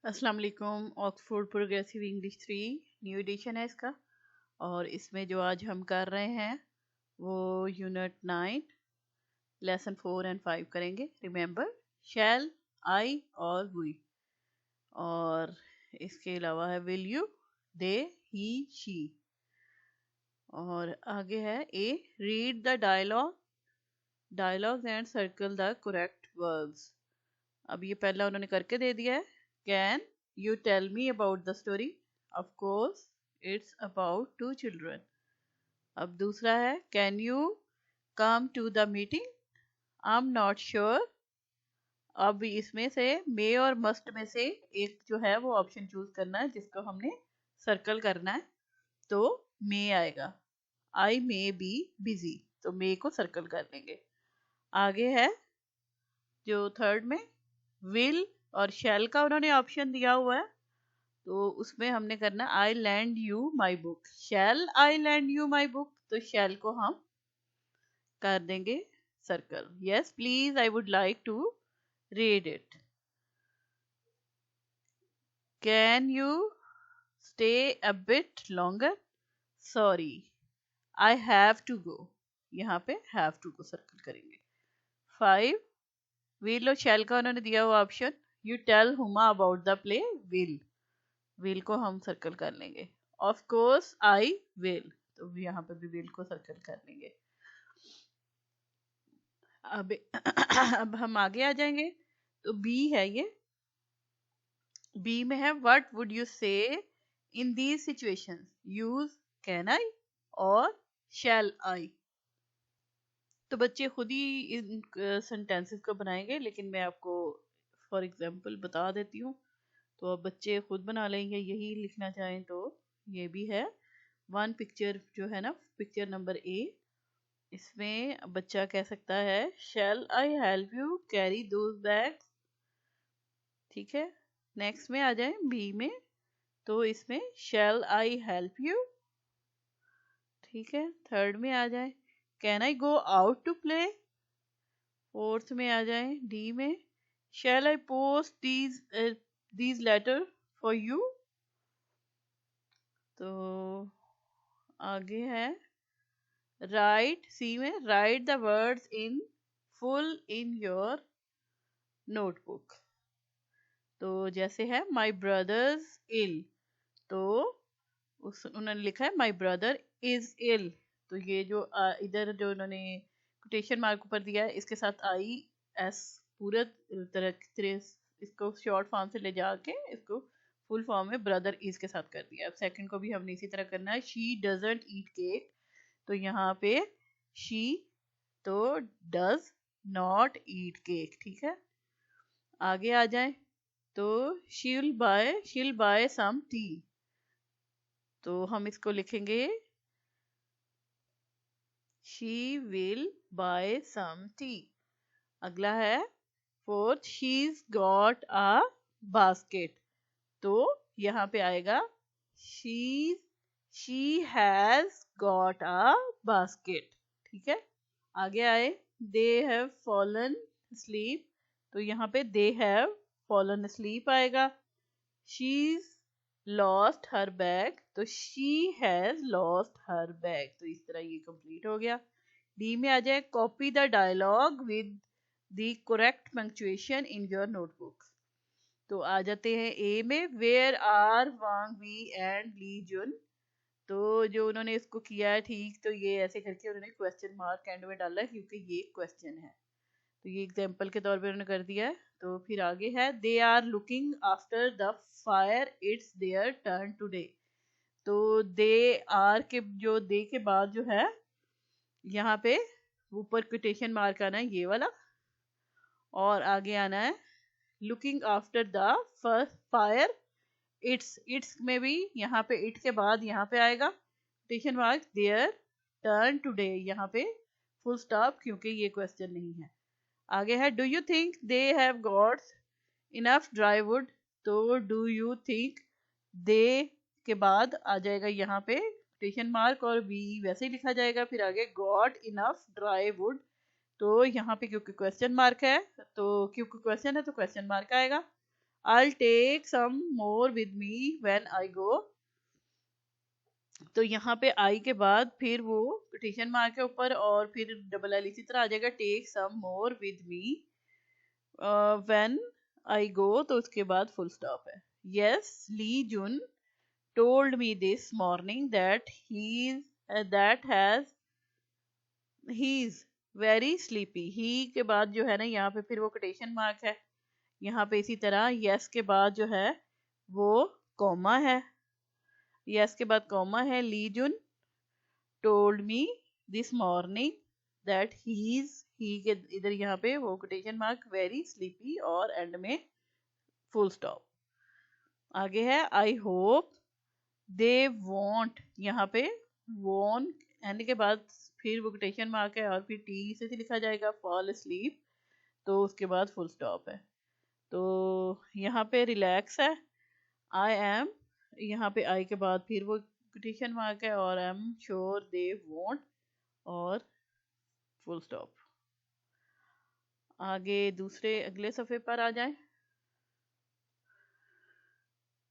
अस्सलाम वालेकुम। Oxford progressive English 3 new edition है इसका। और इसमें जो आज हम कर रहे हैं वो यूनिट 9 लेसन 4 एंड 5 करेंगे। रिमेंबर शैल, आई और वी। और इसके अलावा है will you, they, he, she. और आगे है A, read the dialogues and circle the correct words. अब ये पहला उन्होंने करके दे दिया है। Can you tell me about the story? Of course it's about two children. अब दूसरा है can you come to the meeting? I am not sure. अब इसमें से मे और मस्ट में से एक जो है वो ऑप्शन चूज करना है जिसको हमने सर्कल करना है। तो मे आएगा। आई मे बी बिजी, तो मे को सर्कल कर लेंगे। आगे है जो थर्ड में विल और शैल का उन्होंने ऑप्शन दिया हुआ है, तो उसमें हमने करना I lend you my book. Shall I lend you my book, तो शैल को हम कर देंगे circle. Yes please I would like to read it. Can you stay a bit longer? Sorry I have to go, यहाँ पे have to को circle करेंगे। 5 will और शैल का उन्होंने दिया हुआ option you tell Huma about the play. Will को हम सर्कल कर लेंगे। ऑफ कोर्स आई विल, तो यहाँ पे भी विल को सर्कल कर लेंगे। अब अब हम आगे आ जाएंगे तो बी है ये। बी में है व्हाट वुड यू से in these situations? Use can I और शैल आई। तो बच्चे खुद ही इन सेंटेंसेस को बनाएंगे, लेकिन मैं आपको फॉर एग्जांपल बता देती हूँ। तो अब बच्चे खुद बना लेंगे, यही लिखना चाहें तो। ये भी है वन पिक्चर जो है ना, पिक्चर नंबर ए। इसमें बच्चा कह सकता है shall I help you carry those bags. ठीक है, नेक्स्ट में आ जाए बी में, तो इसमें शैल आई हेल्प यू। ठीक है, थर्ड में आ जाए can I go out to play. Fourth में आ जाए डी में shall I post these letter for you. तो आगे है राइट, सी में write the words in full in your notebook. तो जैसे है माई ब्रदर्स इल, तो उन्होंने लिखा है माई ब्रदर इज इल। तो ये जो इधर जो उन्होंने कोटेशन मार्क ऊपर दिया है इसके साथ आई एस पूरा तरह इसको शॉर्ट फॉर्म से ले जाके इसको फुल फॉर्म में ब्रदर इज के साथ कर दिया। अब सेकंड को भी हमने इसी तरह करना है। शी डजंट ईट केक, तो यहाँ पे शी तो डज नॉट ईट केक। ठीक है, आगे आ जाए तो शील बाय सम टी, तो हम इसको लिखेंगे she will buy some tea. अगला है fourth she's got a basket, तो यहाँ पे आएगा she has got a basket. ठीक है, आगे आए दे हैव फॉलन स्लीप, तो यहाँ पे दे हैव फॉलन स्लीप आएगा। शीज लॉस्ट हर बैग, तो she has lost her bag. तो इस तरह ये कंप्लीट हो गया। डी में आ जाए copy the dialogue with the correct punctuation in your notebook. तो आ जाते हैं ए में where are Wang Wei and Li Jun. तो जो उन्होंने इसको किया है ठीक, तो ये ऐसे करके उन्होंने क्वेश्चन मार्क एंड में डाला है क्योंकि ये क्वेश्चन है, तो ये एग्जाम्पल के तौर पे उन्होंने कर दिया है। तो फिर आगे है they are looking after the fire it's their turn today. तो दे आर के जो दे के बाद जो है यहाँ पे ऊपर कोटेशन मार्क आना है ये वाला, और आगे आना है looking after the fire it's में भी यहाँ पे इट के बाद यहाँ पे आएगा quotation mark there turn today, यहाँ पे फुल स्टॉप क्योंकि ये क्वेश्चन नहीं है। आगे है do you think they have got enough dry would, तो डू यू थिंक दे के बाद आ जाएगा यहाँ पे क्वेश्चन मार्क और वी वैसे ही लिखा जाएगा। फिर आगे गॉट इनफ ड्राई वुड, तो यहाँ पे क्योंकि क्वेश्चन मार्क है, तो क्योंकि क्वेश्चन है तो क्वेश्चन मार्क आएगा। I'll take some more with me when I go. तो यहाँ पे आई के बाद फिर वो कोटेशन मार्क के ऊपर और फिर डबल एल इसी तरह आ जाएगा, take some more with me when I go, तो उसके बाद फुल स्टॉप है. Yes, Li Jun told me this morning that he is very sleepy. He के बाद जो है ना यहाँ पे फिर वो कोटेशन मार्क है. यहाँ पे इसी तरह यस के बाद जो है वो कॉमा है. यस के बाद कॉमा है. ली जुन told me this morning that he के इधर यहाँ पे वो कोटेशन मार्क very sleepy और एंड में फुल स्टॉप. आगे है I hope they won't. यहाँ पे won't एंड के बाद फिर वो कोटेशन मार्क है और फिर टी से लिखा जाएगा fall asleep, तो उसके बाद फुल स्टॉप है. तो यहाँ पे रिलैक्स है. I am, यहाँ पे आई के बाद फिर वो कोटेशन मार्क है और I am sure they won't और फुल स्टॉप. आगे दूसरे अगले सफ़े पर आ जाए.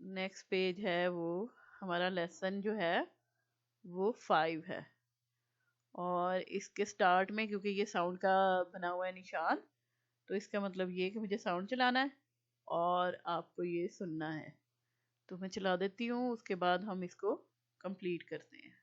नेक्स्ट पेज है वो हमारा लेसन जो है वो 5 है. और इसके स्टार्ट में क्योंकि ये साउंड का बना हुआ है निशान, तो इसका मतलब ये कि मुझे साउंड चलाना है और आपको ये सुनना है. तो मैं चला देती हूँ, उसके बाद हम इसको कंप्लीट करते हैं.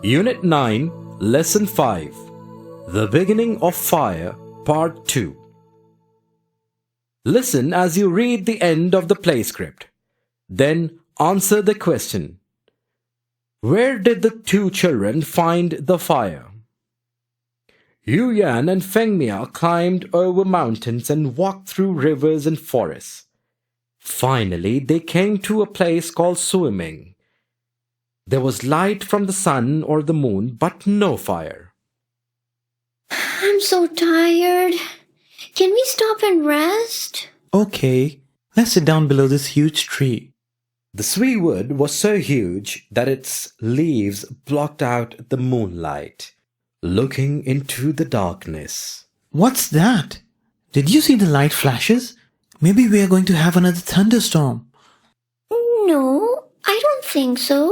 Unit 9, Lesson 5, The Beginning of Fire, Part 2. Listen as you read the end of the play script. Then answer the question. Where did the two children find the fire? Yu Yan and Feng Mia climbed over mountains and walked through rivers and forests. Finally, they came to a place called Swimming. There was light from the sun or the moon, but no fire. I'm so tired. Can we stop and rest? Okay, let's sit down below this huge tree. The sui wood was so huge that its leaves blocked out the moonlight, looking into the darkness. What's that? Did you see the light flashes? Maybe we are going to have another thunderstorm. No, I don't think so.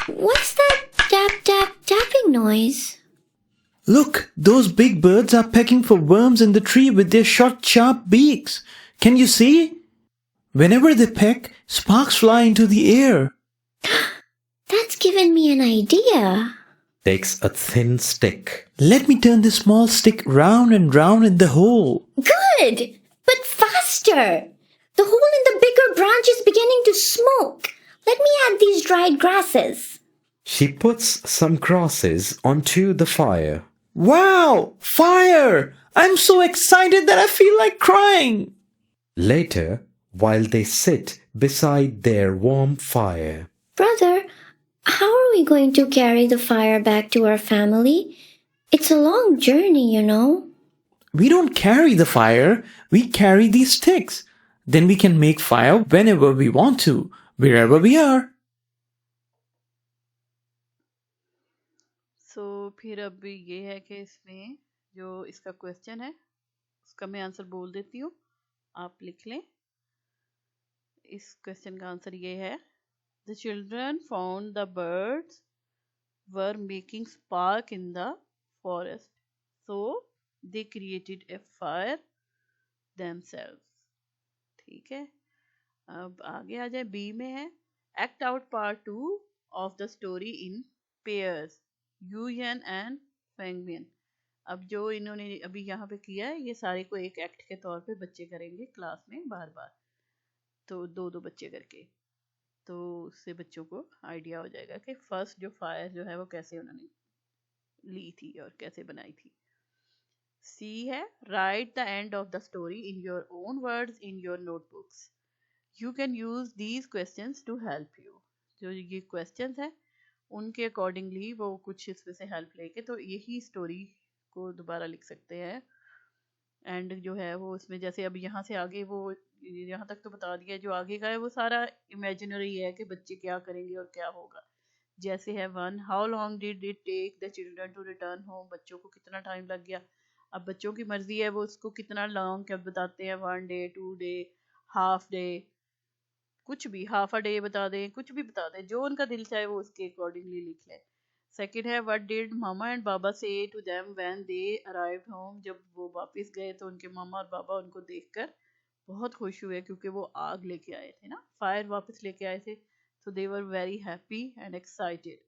What's that tapping noise? Look, those big birds are pecking for worms in the tree with their short, sharp beaks. Can you see? Whenever they peck, sparks fly into the air. That's given me an idea. Takes a thin stick. Let me turn this small stick round and round in the hole. Good, but faster. The hole in the bigger branch is beginning to smoke. Let me add these dried grasses. She puts some grasses onto the fire. Wow! Fire! I'm so excited that I feel like crying. Later, while they sit beside their warm fire. Brother, how are we going to carry the fire back to our family? It's a long journey, you know. We don't carry the fire, we carry these sticks. Then we can make fire whenever we want to, wherever we are. So, फिर अभी ये है कि इसमें जो इसका question है उसका मैं आंसर बोल देती हूँ, आप लिख लें. इस क्वेश्चन का आंसर ये है. The children found the birds were making spark in the forest, so they created a fire themselves. ठीक है. अब आगे आ जाए. बी में है act out part 2 of the story in pairs. Yu Yan and Feng Mian. अब जो इन्होंने अभी यहाँ पे किया है ये सारे को एक एक्ट के तौर पे बच्चे करेंगे क्लास में बार बार, तो दो दो बच्चे करके, तो उससे बच्चों को आइडिया हो जाएगा कि फर्स्ट जो फायर जो है वो कैसे उन्होंने ली थी और कैसे बनाई थी. सी है write the end of the story in your own words in your notebooks. You can use these questions to help you. जो ये क्वेश्चंस है उनके अकॉर्डिंगली वो कुछ इसमें से हेल्प लेके तो यही स्टोरी को दोबारा लिख सकते हैं. एंड जो है वो इसमें जैसे अब यहाँ से आगे वो यहाँ तक तो बता दिया, जो आगे का है वो सारा इमेजिनरी है कि बच्चे क्या करेंगे और क्या होगा। जैसे है 1, how long did it take the children to return home, बच्चों को कितना टाइम लग गया। अब बच्चों की मर्जी है वो उसको कितना लॉन्ग क्या बताते हैं, 1 डे, 2 डे, हाफ डे, कुछ भी, हाफ अ डे बता दें, कुछ भी बता दें, जो उनका दिल चाहे वो उसके अकॉर्डिंगली लिख लें। सेकंड है what did Mama and Baba say to them when they arrived home, जब वो वापस गए तो उनके मामा और बाबा उनको देखकर बहुत खुश हुए क्योंकि वो आग लेके आए थे ना, फायर वापस लेके आए थे, so they were very happy and excited।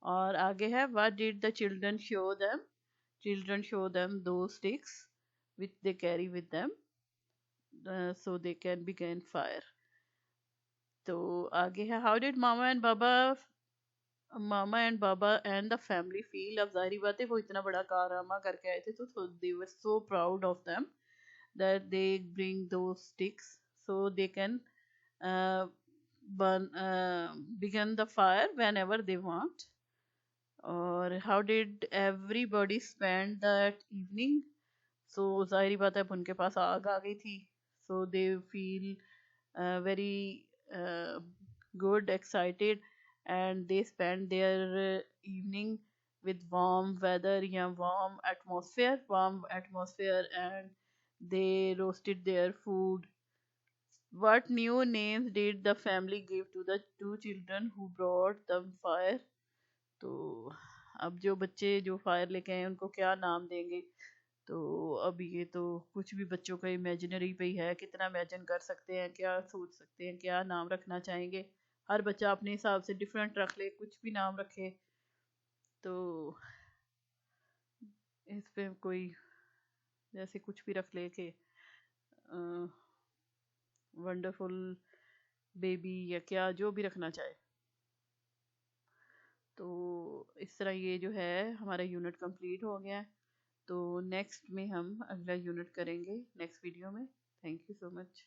और आगे है what did the children show them those sticks which they carry with them, so they can begin fire। तो आगे है how did mama and baba and the family feel, अब जाहिर बात है वो इतना बड़ा कारनामा करके आए थे तो they were so proud of them that they bring those sticks so they can uh, begin the fire whenever they want। और how did everybody spend that evening, so जाहिर बात है अब उनके पास आग आ गई थी, so they feel very good, excited, and they spend their evening with warm weather, yeah, warm atmosphere, and they roasted their food। What new names did the family give to the two children who brought them fire? तो अब जो बच्चे जो fire लेके आए उनको क्या नाम देंगे, तो अब ये तो कुछ भी बच्चों का इमेजिनरी पे ही है, कितना इमेजिन कर सकते हैं, क्या सोच सकते हैं, क्या नाम रखना चाहेंगे। हर बच्चा अपने हिसाब से डिफरेंट रख ले, कुछ भी नाम रखे, तो इस पे कोई जैसे कुछ भी रख ले के वंडरफुल बेबी या क्या जो भी रखना चाहे। तो इस तरह ये जो है हमारा यूनिट कंप्लीट हो गया है। तो नेक्स्ट में हम अगला यूनिट करेंगे नेक्स्ट वीडियो में। Thank you so much.